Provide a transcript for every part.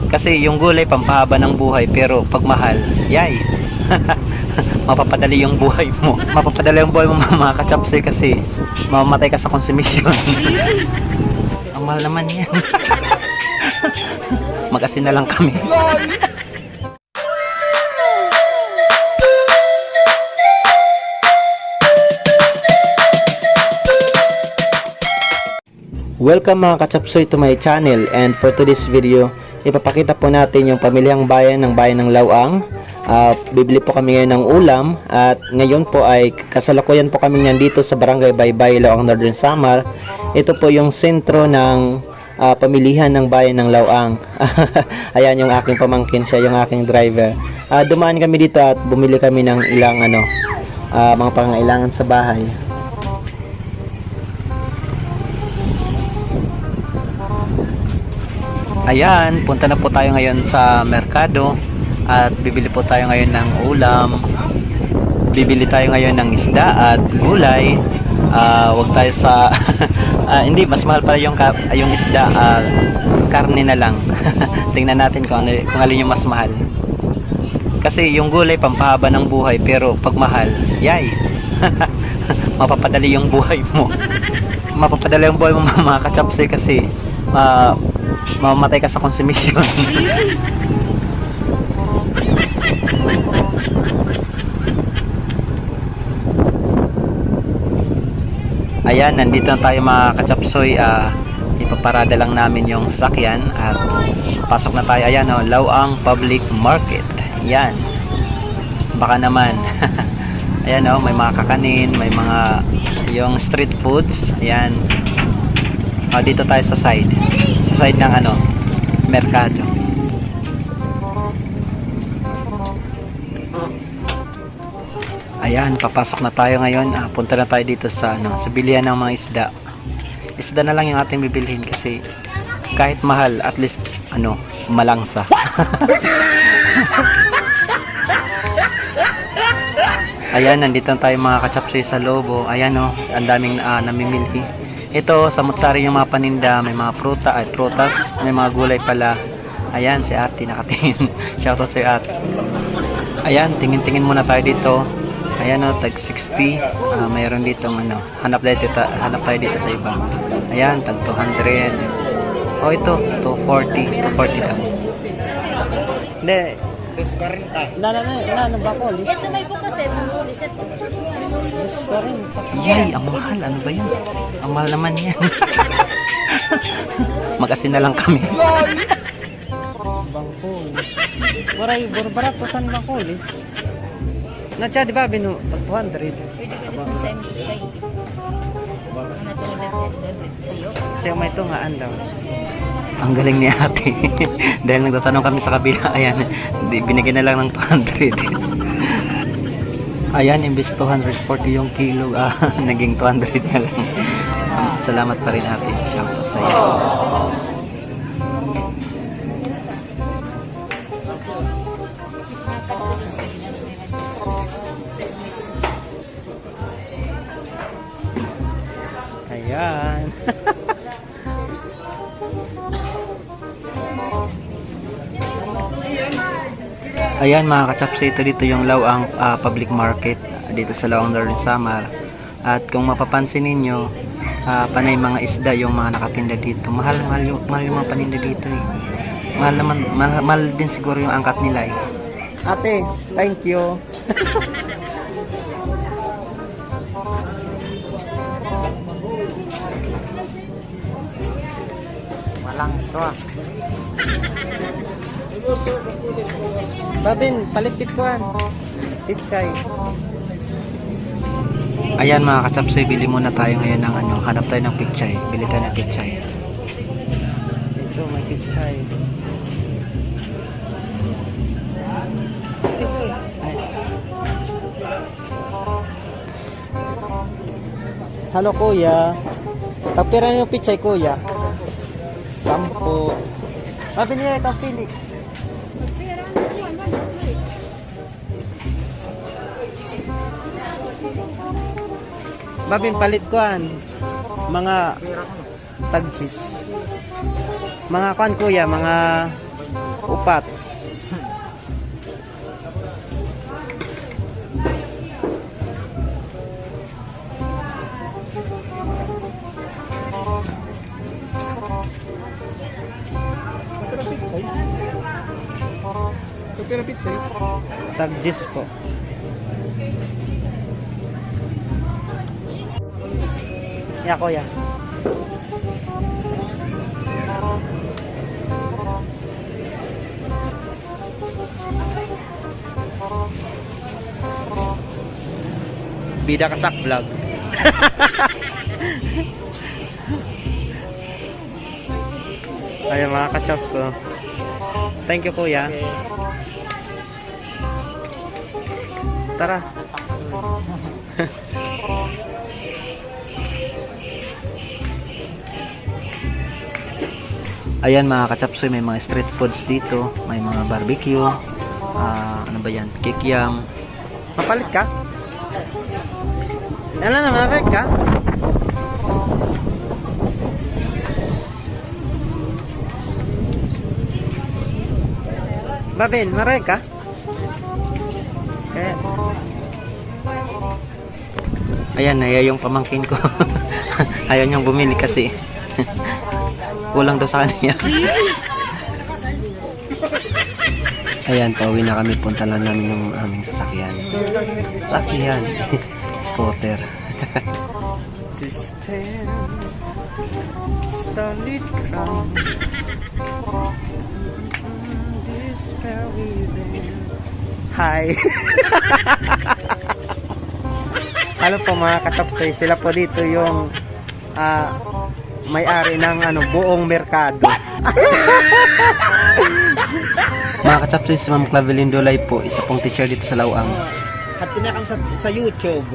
Kasi yung gulay pampahaba ng buhay, pero pag mahal, yay. Mapapadali yung buhay mo. Mapapadali yung buhay mo mga kachapsoy kasi mamamatay ka sa konsumisyon. Ang mahal naman yan. Mag-asin na lang kami. Welcome mga kachapsoy to my channel, and for today's video, ipapakita po natin yung pamilyang bayan ng Lawang. Bibili po kami ngayon ng ulam, at ngayon po ay kasalukuyan po kami nandito sa Barangay Baybay, Lawang, Northern Samar. Ito po yung sentro ng pamilihan ng bayan ng Lawang. Ayan yung aking pamangkin, siya yung aking driver. Dumaan kami dito at bumili kami ng ilang mga pangailangan sa bahay. Ayan, punta na po tayo ngayon sa merkado at bibili po tayo ngayon ng ulam. Bibili tayo ngayon ng isda at gulay. Wag tayo sa hindi, mas mahal pa yung isda, karne na lang. Tingnan natin kung alin yung mas mahal. Kasi yung gulay pampahaba ng buhay, pero pag mahal, yay. Mapapadali yung buhay mo. Mapapadali yung buhay mo mga kachapsoy kasi mamamatay ka sa konsumisyon. Ayan, nandito na tayo mga kachapsoy. Ipaparada lang namin yung sasakyan at pasok na tayo. Ayan, Lawang Public Market. Ayan, baka naman. Ayan, may mga kakanin, may mga yung street foods. Ayan, dito tayo sa side ng merkado. Ayan, papasok na tayo ngayon. Punta na tayo dito sa sa bilihan ng mga isda na lang yung ating bibilhin kasi kahit mahal, at least malangsa. Ayan, nandito na tayo mga kachapsoy sa lobo. Ayan, ang daming namimili. Ito, sa Mutsari yung mga paninda, may mga prutas, may mga gulay pala. Ayan, si ate nakatingin. Shoutout sa ate. Ayan, tingin-tingin muna tayo dito. Ayan, tag 60. Mayroon dito hanap tayo dito sa iba. Ayan, tag 200. Ito, 240 lang. Hindi. Na ba ko? Ito may bukas liset. Yay, ang mahal. Ano ba yun? Ang mahal naman yan. Mag-asin na lang kami. Bangkulis. Waray, burbarat po saan bangkulis? Natya, di ba, binu? Pag 200. Pwede ka dito sa MSK. Natulad sa sa'yo. Siya may tungaan daw. Ang galing ni ate. Dahil nagtatanong kami sa kabila, ayan, binigyan na lang ng 200. Ayan, imbes 240 yung kilo, naging 200 na lang. Salamat pa rin ate. Shoutout sa iyo. Ayan. Ayan mga kachapsoy, dito yung Lawang Public Market dito sa Lawang, Northern Samar. At kung mapapansin ninyo, panay mga isda yung mga nakatinda dito. Mahal yung mga paninda dito eh. Mahal din siguro yung angkat nila eh. Ate, thank you. Walang swak. Babin, palit bitkuan. Pitsay. Ayan mga kachapsoy, bili muna tayo ngayon ng hanap tayo ng pitsay. Bili tayo ng pitsay. Ito, may pitsay. Halo kuya. Tapira yung pitsay kuya. 10. Babin niya ikaw pili. Babin palit kuan. Mga tagchis. Mga kuan kuya, mga upat. Tagjis po. Ya, kuya. Bida Kasak Vlog. Ayan mga kachops, oh. Thank you, kuya. Tara. Ayan mga kachapsoy, may mga street foods dito. May mga barbecue. Ano ba yan? Kikiam. Mapalit ka? Ano na, mapalit ka? Babin, mapalit ka? Eh, Ayan, yung pamangkin ko. Ayaw niyang bumili kasi. Kulang daw sa kanya. Ayan, pauwi na kami. Punta lang namin yung aming sasakyan. Sasakyan. Scooter. this time, solid ground. This very day. Hi. Alam po mga katapsay, sila po dito yung may-ari ng buong merkado. Mga kachapsoy, si Ma'am Clavelyn Dolay po, isa pong teacher dito sa Lauang. At tinakam sa YouTube.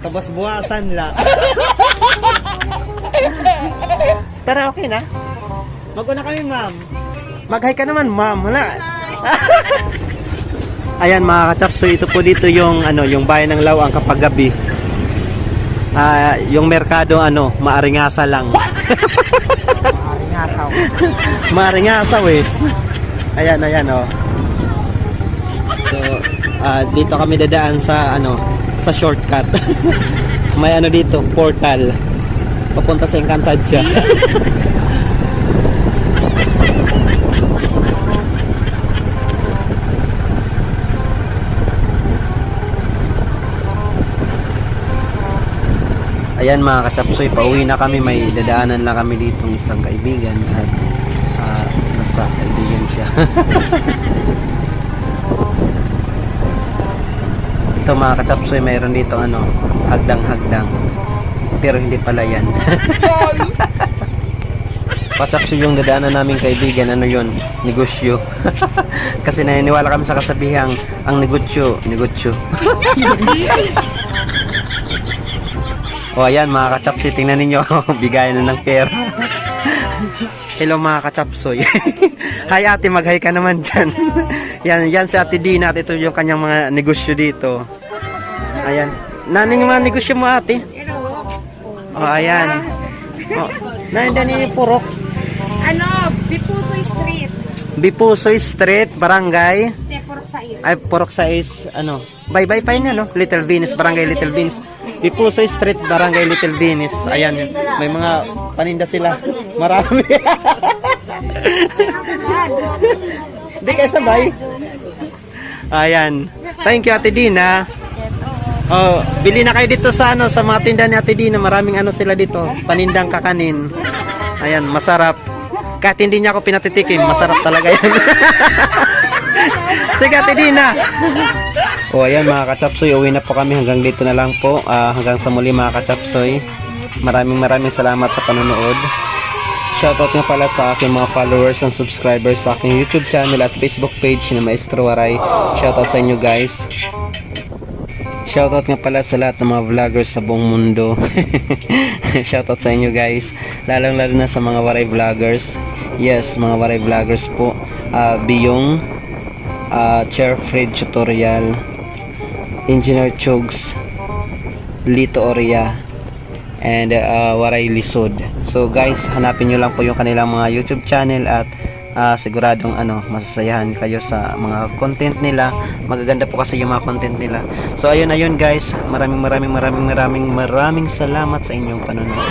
Tapos buwasan la. Tara, okay na? Mag-una kami, ma'am. Mag-hi ka naman, ma'am. Wala. Ayan mga kachapsoy, ito po dito yung yung bayan ng Lauang kapag gabi. Yung merkado maaringasa lang. Maringasaw. Maaringasaw eh. Ayan oh. So, dito kami dadaan sa sa shortcut. May dito, portal. Papunta sa Encantadia. Ayan mga kachapsoy, pauwi na kami. May dadaanan lang kami dito ng isang kaibigan at basta kaibigan siya. Ito mga kachapsoy, mayroon dito hagdang-hagdang, pero hindi pala yan. Kachapsoy, yung dadaanan naming kaibigan, yun, negosyo. Kasi naniniwala kami sa kasabihang ang negosyo. O ayan mga kachapsoy, tingnan ninyo. Bigayan na ng pera. Hello mga kachapsoy. Hi ate, mag-hi ka naman dyan. yan si ate Dina at ito yung kanyang mga negosyo dito. Ayan. Naning mga negosyo mo ate? O ayan. O, nandiyan yung purok. Bipusoy Street. Bipusoy Street, Barangay. Purok Sais. Ay, Purok Sais, Bye-bye pa yun, Little Venus, Barangay Little Venus. Bipusoy Street, Barangay Little Venus. Ayan, may mga paninda sila. Marami. Hindi kayo sabay. Ayan. Thank you, Ate Dina. Oh, bili na kayo dito sa sa mga tinda ni Ate Dina. Maraming sila dito. Panindang kakanin. Ayan, masarap. Kahit hindi niya ako pinatitikim, masarap talaga yan. Sige, Ate Dina. O ayan mga kachapsoy, uwi na po kami. Hanggang dito na lang po. Hanggang sa muli mga kachapsoy. Maraming salamat sa panonood. Shoutout nga pala sa aking mga followers and subscribers sa aking YouTube channel at Facebook page na Maestro Waray. Shoutout sa inyo guys. Shoutout nga pala sa lahat ng mga vloggers sa buong mundo. Shoutout sa inyo guys. Lalo na sa mga Waray vloggers. Yes, mga Waray vloggers po. Biyong, Chair Fred Tutorial, Engineer Chugs, Lito Oria, and Waray Lisod. So guys, hanapin nyo lang po yung kanilang mga YouTube channel at siguradong masasayahan kayo sa mga content nila. Magaganda po kasi yung mga content nila. So ayun guys, maraming salamat sa inyong panonood.